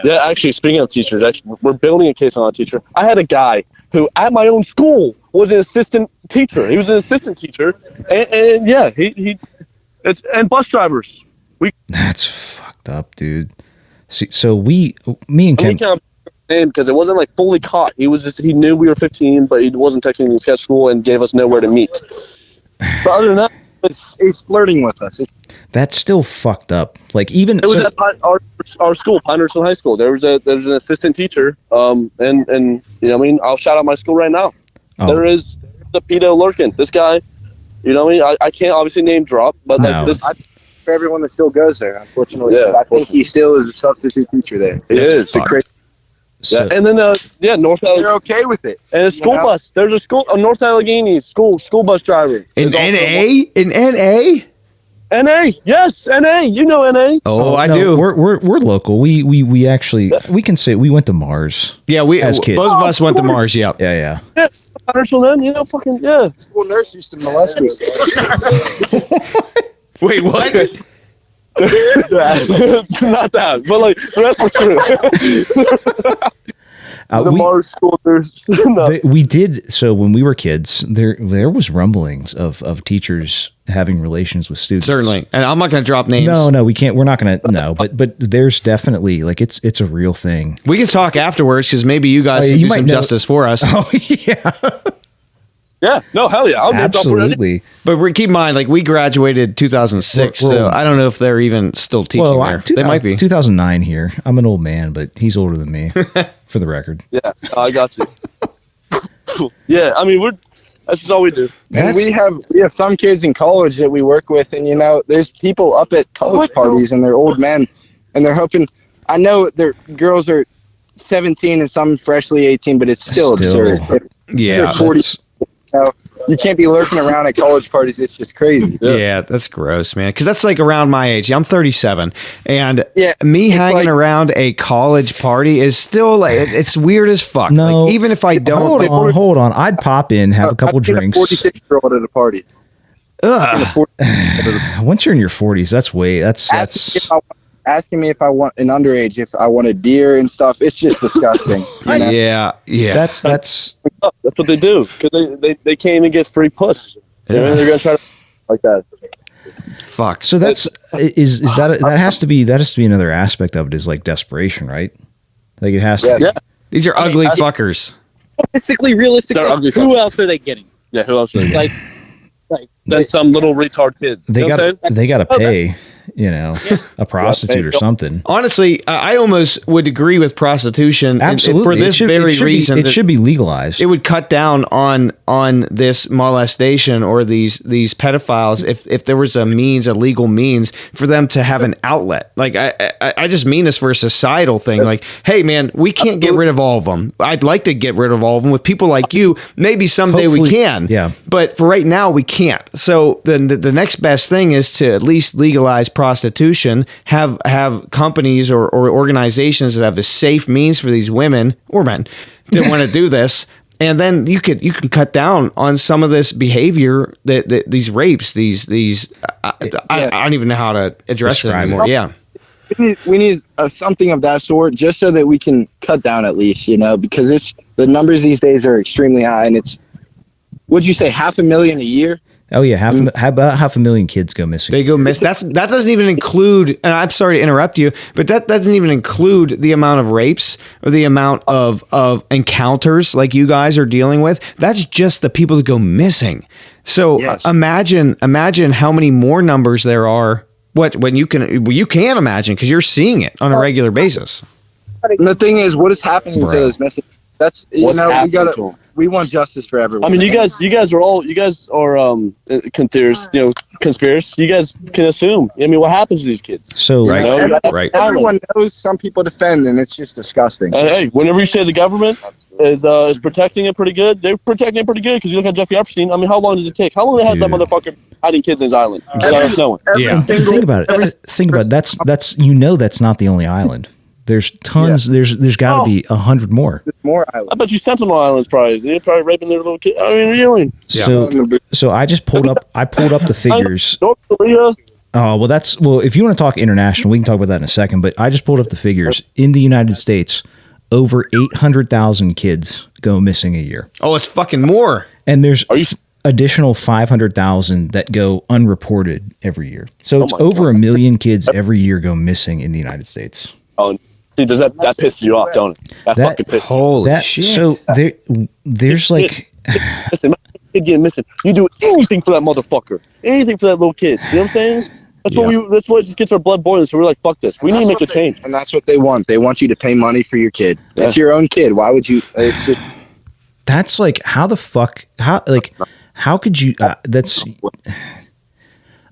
Yeah, actually, speaking of teachers, we're building a case on a teacher. I had a guy who, at my own school, was an assistant teacher. He was an assistant teacher, and yeah, and bus drivers. That's fucked up, dude. See, so me and Ken, because it wasn't like fully caught. He knew we were 15, but he wasn't texting me sketch school and gave us nowhere to meet. But other than that, he's flirting with us. That's still fucked up. Like, even it was at our school, Pinehurst High School. There was an assistant teacher, and you know what I mean. I'll shout out my school right now. Oh. There is a pedo lurking. This guy, you know what I mean. I can't obviously name drop, but like this. for everyone that still goes there, unfortunately. Yeah, I think he still is a substitute teacher there. He is. It's a crazy. Yeah, and then North They're Allegheny. okay with it. And a school bus. There's a North Allegheny school bus driver. In NA? In NA? NA, yes, NA. You know NA. Oh, I no, do. We're local. We actually we can say we went to Mars. Yeah, we as kids. both of us went to Mars. Yep. Yeah. Yeah, Huntersville then. You know, fucking yeah. School nurse used to molest me. Wait, what? Not that, but like the rest were true. The Mars school nurse. No. We did so when we were kids. There was rumblings of teachers having relations with students. Certainly, and I'm not going to drop names. No, we can't. We're not going to. No, but there's definitely like it's a real thing. We can talk afterwards because maybe you guys can do some justice for us. Oh yeah. Yeah, no, hell yeah. Absolutely. But keep in mind, like we graduated 2006, so I don't know if they're even still teaching there. They might be. 2009 here. I'm an old man, but he's older than me, for the record. Yeah, I got you. Yeah, I mean, that's just all we do. And we have some kids in college that we work with, and there's people up at college parties, and they're old men, and they're hoping. I know their girls are 17 and some freshly 18, but it's still absurd. Yeah, 40. You can't be lurking around at college parties. It's just crazy. Yeah, that's gross, man. Because that's like around my age. I'm 37, and me it's hanging around a college party is still like it's weird as fuck. No, like, even if I don't. Hold on. I'd pop in, have a couple drinks. 46-year-old at a party. Ugh. Once you're in your 40s, that's asking me if I want an underage, if I wanted beer and stuff. It's just disgusting. Yeah. That's what they do because they can't even get free puss. They're gonna try to like that. Fuck. So that has to be another aspect of it is like desperation, right? Like it has to. Yeah. These are ugly fuckers. Realistically, who else are they getting? Yeah, who else are they getting? Like Then some little retard kid. They got to pay. A prostitute or something. Honestly, I almost would agree with prostitution. Absolutely. For this very reason. It should be legalized. It would cut down on this molestation or these pedophiles if there was a legal means for them to have an outlet. Like, I just mean this for a societal thing. Like, hey, man, we can't get rid of all of them. I'd like to get rid of all of them with people like you. Maybe someday we can. Yeah. But for right now, we can't. So then the next best thing is to at least legalize prostitution, have companies or organizations that have a safe means for these women or men that want to do this, and then you can cut down on some of this behavior that these rapes, I don't even know how to address it anymore. Yeah, we need something of that sort just so that we can cut down at least, because the numbers these days are extremely high, and it's would you say 500,000 a year? Oh yeah, how about 500,000 kids go missing? They go missing. That doesn't even include. And I'm sorry to interrupt you, but that doesn't even include the amount of rapes or the amount of encounters like you guys are dealing with. That's just the people that go missing. So imagine how many more numbers there are. When you can imagine because you're seeing it on a regular basis. And the thing is, what is happening to those missing? That's we want justice for everyone. I mean, you guys are conspiracy. You guys can assume. I mean, what happens to these kids? So right. Everyone knows some people defend, and it's just disgusting. Hey, whenever you say the government is protecting it pretty good, they're protecting it pretty good because you look at Jeffrey Epstein. I mean, how long does it take? How long has that motherfucker hiding kids in his island? Yeah. Think about it. That's that's not the only island. There's tons. Yeah. There's got to be 100 more. There's more islands. I bet you Sentinel Islands probably. They're probably raping their little kids. I mean, really. So I just pulled up. I pulled up the figures. North Korea. Oh well, if you want to talk international, we can talk about that in a second. But I just pulled up the figures in the United States. Over 800,000 kids go missing a year. Oh, it's fucking more. And there's additional 500,000 that go unreported every year. So it's over 1 million kids every year go missing in the United States. Oh, see, does that pisses you off, don't it? That fucking pisses. Holy shit! So there's like, listen, my kid getting missing. You do anything for that motherfucker, anything for that little kid. You know what I'm saying? That's what just gets our blood boiling. So we're like, fuck this. We need to make a change. And that's what they want. They want you to pay money for your kid. That's your own kid. Why would you? That's like how the fuck how could you? That's.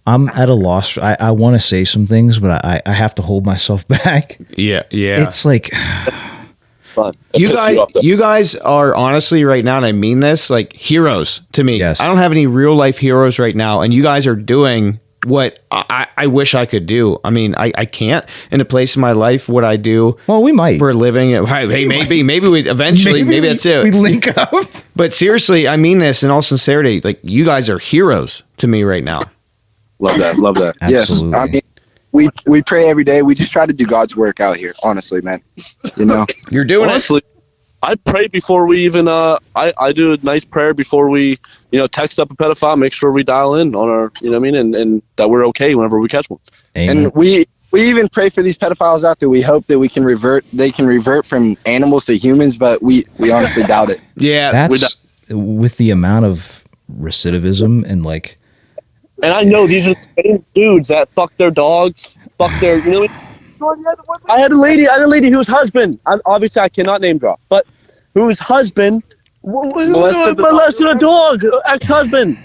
I'm at a loss. I want to say some things, but I have to hold myself back. Yeah. It's like you guys are honestly right now, and I mean this, like heroes to me. Yes. I don't have any real life heroes right now, and you guys are doing what I wish I could do. I mean, I can't in a place in my life what I do. Well, we might for a living. Hey, maybe we eventually, maybe that's it. We link up. But seriously, I mean this in all sincerity. Like you guys are heroes to me right now. Love that. Absolutely. Yes, I mean, we pray every day. We just try to do God's work out here. Honestly, man. You know, you're doing honestly, I pray before we even. I do a nice prayer before we, text up a pedophile. Make sure we dial in on our, you know what I mean, and that we're okay whenever we catch one. Amen. And we even pray for these pedophiles out there. We hope that they can revert from animals to humans, but we honestly doubt it. Yeah, that's with the amount of recidivism and like. And I know these are the same dudes that fuck their dogs, fuck their, I had a lady whose husband, obviously I cannot name drop, but whose husband molested a dog, ex-husband,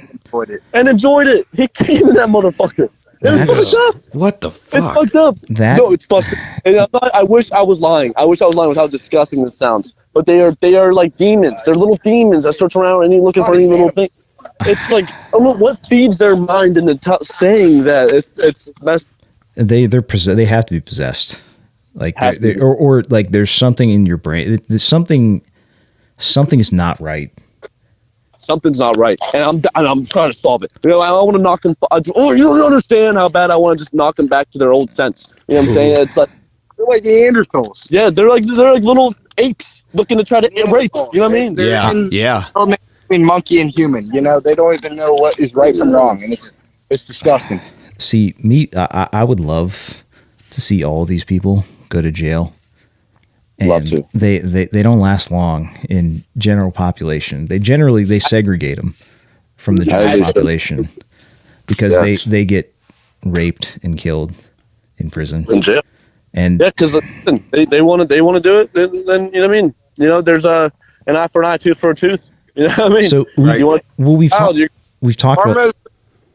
and enjoyed it. He came to that motherfucker. It was fucked up. What the fuck? It's fucked up. No, it's fucked up. And I wish I was lying. I wish I was lying with how disgusting this sounds. But they are like demons. They're little demons that search around and looking for any little thing. It's like, what feeds their mind into saying that? It's messed. They have to be possessed, like or like there's something in your brain. There's something is not right. Something's not right, and I'm trying to solve it. I want to knock them. Oh, you don't understand how bad I want to just knock them back to their old sense. You know what I'm saying? It's like they're like Neanderthals. Yeah, they're like little apes looking to try to rape. You know what I mean? Yeah. Between monkey and human, they don't even know what is right from wrong, and it's disgusting. See, I would love to see all of these people go to jail. And love to. They don't last long in general population. They segregate them from the general population because they get raped and killed in prison. In jail. And yeah, because they want to do it. Then you know what I mean. There's an eye for an eye, tooth for a tooth. You know what I mean? So we've talked about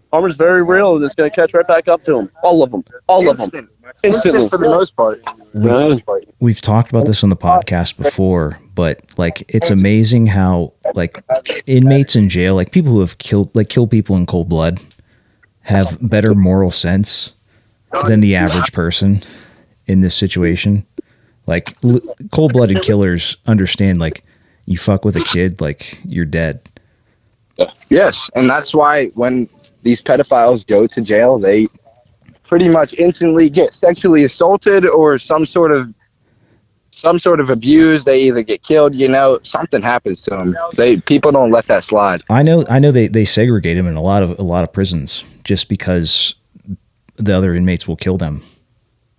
karma's very real, and it's going to catch right back up to them. All of them. Instantly for the most part. We've talked about this on the podcast before, but like it's amazing how like inmates in jail, like people who have killed people in cold blood, have better moral sense than the average person in this situation. Like cold-blooded killers understand, like, you fuck with a kid, like, you're dead. Yes, and that's why when these pedophiles go to jail, they pretty much instantly get sexually assaulted or some sort of abuse. They either get killed, something happens to them. People don't let that slide. I know they segregate them in a lot of prisons just because the other inmates will kill them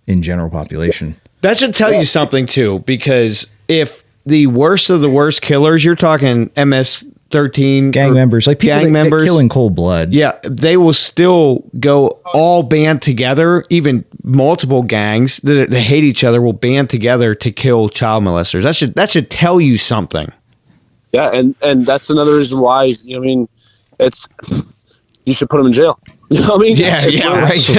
in general population. That should tell you something too, because if the worst of the worst killers, you're talking MS-13 gang members, like people that kill in cold blood. Yeah, they will still go all band together. Even multiple gangs that hate each other will band together to kill child molesters. That should tell you something. Yeah, and that's another reason why you should put them in jail. You know what I mean? Yeah, right.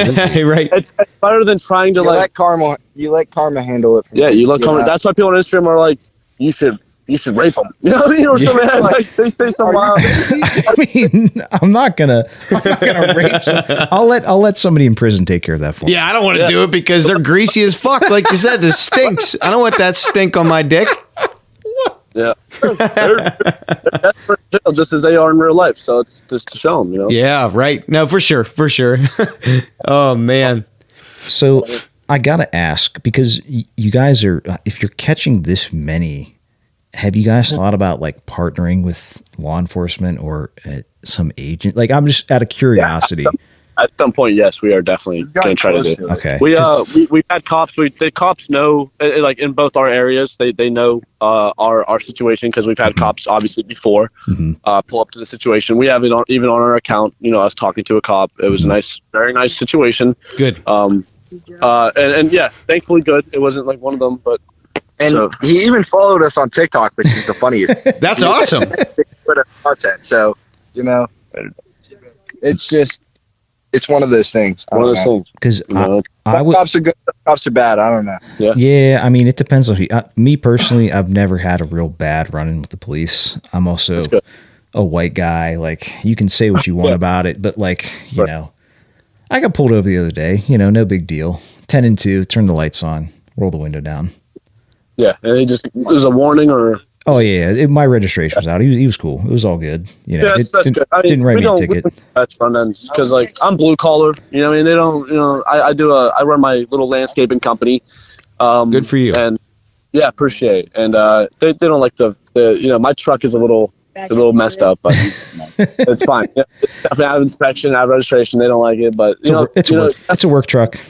Right. It's better than trying to let karma handle it. You let karma. That's why people on Instagram are like, you should rape them. You know what I mean? Or something like they say some wild. I mean, I'm not gonna rape some. I'll let somebody in prison take care of that for me. Yeah, I don't want to do it because they're greasy as fuck. Like you said, this stinks. I don't want that stink on my dick. Yeah, they're just as they are in real life. So it's just to show them, Yeah, right. No, for sure. Oh man. So I gotta ask, because you guys are, if you're catching this many, have you guys thought about like partnering with law enforcement or some agent? Like, I'm just out of curiosity. Yeah, at some point, yes, we are definitely going to try to do it. Okay. We've had cops. The cops know, like in both our areas, they know our situation because we've had cops obviously before pull up to the situation. We have it even on our account. Us talking to a cop. It was a very nice situation. Good. And yeah, thankfully good. It wasn't like one of them, but. And he even followed us on TikTok, which is the funniest. That's awesome. Content. So, it's just. it's one of those things. One of those things. Because I would. Cops are good. Cops are bad. I don't know. Yeah. I mean, it depends on who. Me personally, I've never had a real bad run-in with the police. I'm also a white guy. Like, you can say what you want about it, but like, you know, I got pulled over the other day. You know, no big deal. 10 and 2. Turn the lights on. Roll the window down. Yeah, and there's a warning or. Oh yeah, my registration was out. He was cool. It was all good. You know, that's good. I mean, didn't write me a ticket. That's front ends because like I'm blue collar. You know, what I mean, they don't. You know, I run my little landscaping company. Good for you. And yeah, appreciate. And they don't like the you know, my truck is a little messed up, but it's fine. Yeah, definitely have inspection, have registration. They don't like it, but it's a work truck.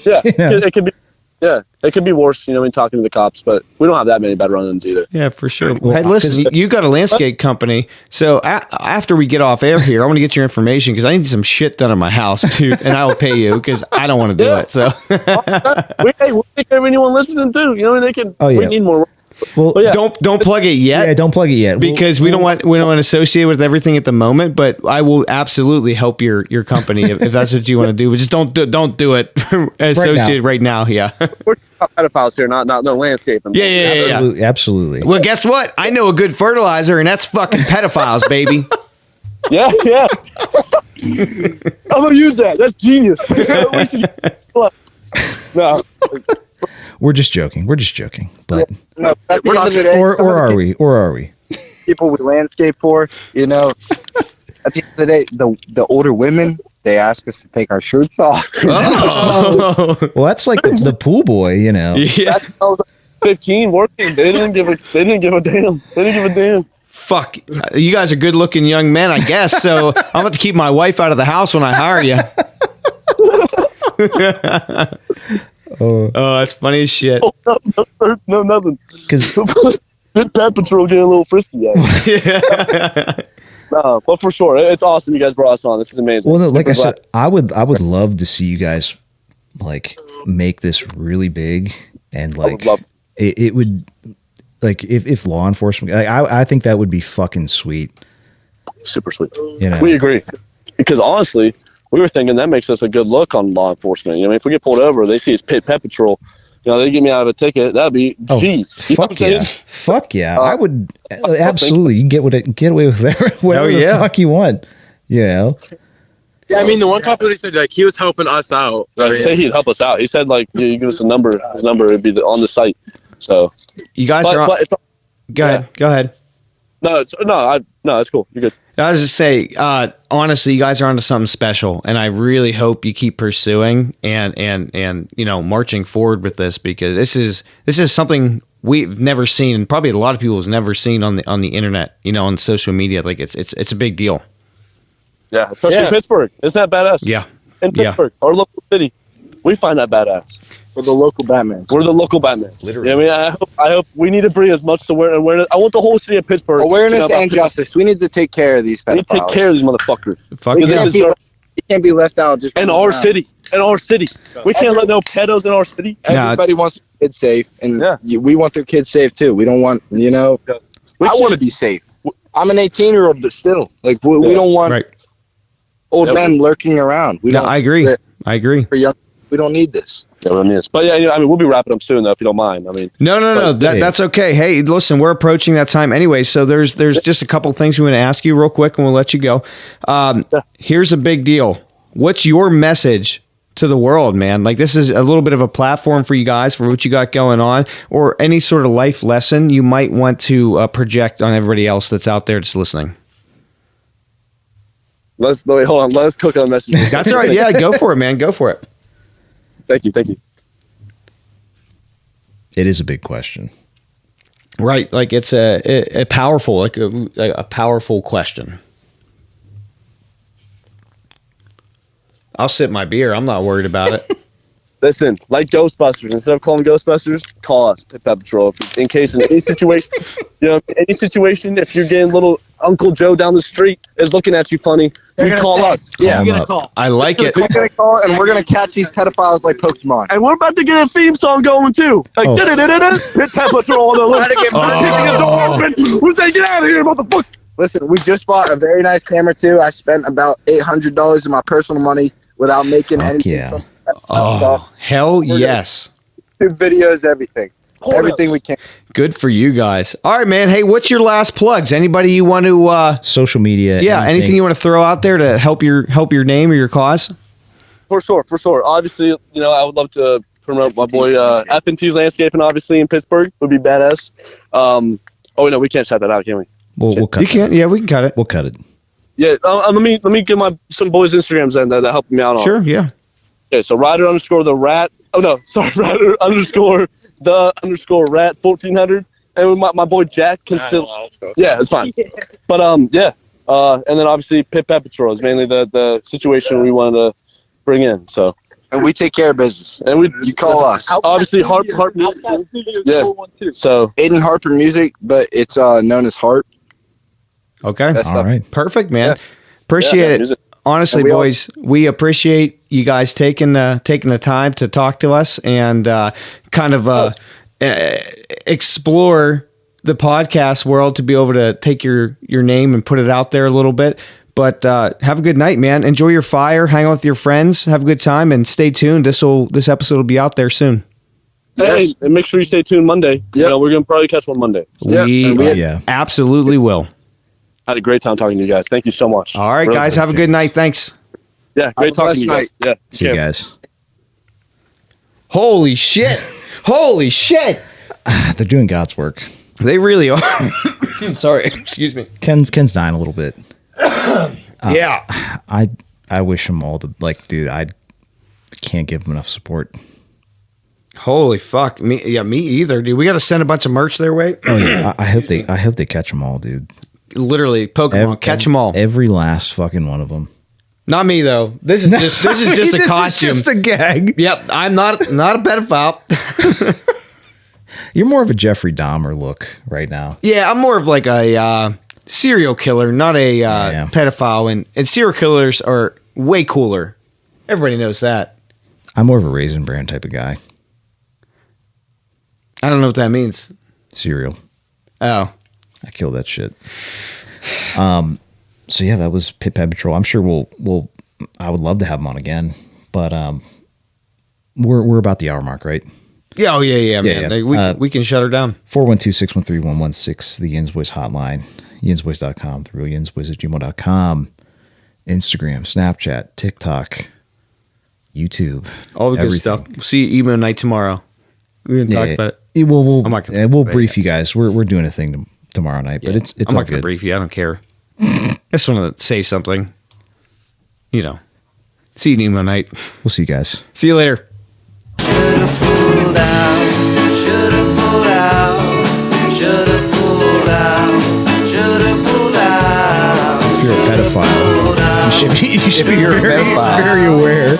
Yeah, it could be. Yeah, it could be worse, you know, when talking to the cops, but we don't have that many bad run-ins either. Yeah, for sure. Well, hey, listen, you got a landscape company, so after we get off air here, I want to get your information because I need some shit done in my house, dude, and I will pay you because I don't want to do it. So, we take care of anyone listening too. You know, they can. Oh, yeah. We need more. Well, yeah. don't plug it yet. Yeah, don't plug it yet because we don't want to associate with everything at the moment. But I will absolutely help your company if that's what you want to do. But just don't do it associated right now. Yeah, we're pedophiles here, not no landscaping. Yeah. Absolutely. Well, guess what? I know a good fertilizer, and that's fucking pedophiles, baby. Yeah. I'm gonna use that. That's genius. No. We're just joking. But no, at the end of the day, or are we? People we landscape for, you know. At the end of the day, the older women, they ask us to take our shirts off. Oh. Well, that's like the pool boy, you know. Yeah. I was 15 working. They didn't give a damn. Fuck. You guys are good-looking young men, I guess. So I'm going to keep my wife out of the house when I hire you. Oh, that's funny as shit. No, nothing. Because Pet Patrol getting a little frisky. Yeah. No, but for sure, it's awesome. You guys brought us on. This is amazing. Well, no, like I said, I would love to see you guys like make this really big and like it would like if law enforcement. Like, I think that would be fucking sweet. Super sweet. You know? We agree because honestly. We were thinking that makes us a good look on law enforcement. You know, if we get pulled over, they see it's Pet Patrol. You know, they get me out of a ticket. That'd be fuck yeah. Fuck yeah. I would absolutely. You can get away with whatever the fuck you want. You know. Yeah, I mean, the one cop that he said like he was helping us out. Like, say he'd help us out. He said like you give us a number. His number would be on the site. So you guys are on. Go ahead. No, it's cool. You're good. I was just say, honestly, you guys are onto something special, and I really hope you keep pursuing and you know marching forward with this because this is something we've never seen, and probably a lot of people have never seen on the internet, you know, on social media. Like it's a big deal. Yeah, especially in Pittsburgh. Isn't that badass? Yeah, in Pittsburgh, our local city, we find that badass. We're the local Batman. Literally. Yeah, I mean, I hope we need to bring as much awareness. I want the whole city of Pittsburgh. Awareness and justice. We need to take care of these pedophiles. We need to take care of these motherfuckers. You can't be left out just in our city. We can't let no pedos in our city. Everybody wants their kids safe, and we want their kids safe too. We don't want, you know. I want to be safe. I'm an 18-year-old, but still, like we don't want old men lurking around. I agree. For young, we don't need this. But yeah, I mean, we'll be wrapping up soon though, if you don't mind. I mean, no, that's okay. Hey, listen, we're approaching that time anyway, so there's just a couple things we want to ask you real quick, and we'll let you go. Here's a big deal. What's your message to the world, man? Like, this is a little bit of a platform for you guys for what you got going on, or any sort of life lesson you might want to project on everybody else that's out there that's listening. Hold on. Let's cook on message. That's all right. Yeah, go for it, man. Go for it. Thank you. It is a big question, right? Like it's a powerful, like a powerful question. I'll sip my beer. I'm not worried about it. Listen, like Ghostbusters, instead of calling Ghostbusters, call us, Pet Patrol. In case in any situation, if you're getting little Uncle Joe down the street is looking at you funny, you call us. Yeah, you're gonna call. I like it. We're gonna call, and we're gonna catch these pedophiles like Pokemon. And we're about to get a theme song going too, like Pet Patrol on the list. Kicking the door open. Who's saying get out of here, motherfucker? Listen, we just bought a very nice camera too. I spent about $800 of my personal money without making Fuck anything. yeah. Oh, hell yes. Videos, everything we can. Good for you guys. All right, man. Hey, what's your last plugs? Anybody you want to social media? Yeah, anything you want to throw out there to help your name or your cause? For sure. Obviously, I would love to promote my boy F&T's Landscaping, obviously, in Pittsburgh. Would be badass. Oh, no, we can't shout that out, can we? We'll cut You can't? Yeah, we can cut it. We'll cut it. Yeah, let me give some boys' Instagrams then that help me out on. Sure, yeah. Okay, so Ryder_the_rat. Oh, no, sorry, Ryder_the_rat 1400. And my boy Jack can still. Yeah, it's fine. But, and then obviously Pit Pet Patrol is mainly the situation we wanted to bring in, so. And we take care of business. And you call us. Obviously, Harp Music. Yeah. So Aiden Harper Music, but it's known as Harp. Okay. All right. Perfect, man. Yeah. Appreciate it. music. Honestly, boys, we appreciate you guys taking the time to talk to us and kind of explore the podcast world to be able to take your name and put it out there a little bit. But have a good night, man. Enjoy your fire. Hang out with your friends. Have a good time, and stay tuned. This episode will be out there soon. Hey, and make sure you stay tuned Monday. Yep. We're gonna probably catch one Monday. We absolutely will. Had a great time talking to you guys. Thank you so much. All right, Really guys. Have a good night. Thanks. Yeah, great talking to you guys. Yeah. See you guys. Holy shit. Holy shit. They're doing God's work. They really are. Sorry. Excuse me. Ken's dying a little bit. Yeah. I wish him all the dude. I can't give him enough support. Holy fuck. Me either, dude. We got to send a bunch of merch their way. Oh yeah. I hope they catch them all, dude. Literally, Pokemon, catch them all. Every last fucking one of them. Not me though. This is just a costume. This is just a gag. Yep, I'm not a pedophile. You're more of a Jeffrey Dahmer look right now. Yeah, I'm more of like a serial killer, not a pedophile. And serial killers are way cooler. Everybody knows that. I'm more of a Raisin Bran type of guy. I don't know what that means. Cereal. Oh. I killed that shit. So yeah, that was Pit Pet Patrol. I'm sure we'll I would love to have them on again, but we're about the hour mark, right? Yeah, oh yeah, man. Yeah. Like, we can shut her down. 412-613-116, the YINZBOYZ hotline, YINZBOYZ.com, through YINZBOYZ@gmail.com, Instagram, Snapchat, TikTok, YouTube, All the everything. good stuff. See you emo night tomorrow. We're gonna talk about it. We'll brief you guys. We're doing a thing tomorrow night, but it's I'm all not gonna good. brief you. I don't care. I just want to say something. See you emo night. We'll see you guys. See you later. Should've pulled out, should've pulled out, should've pulled out, should've pulled out. If you're a pedophile, you should be If you're a pedophile. very aware.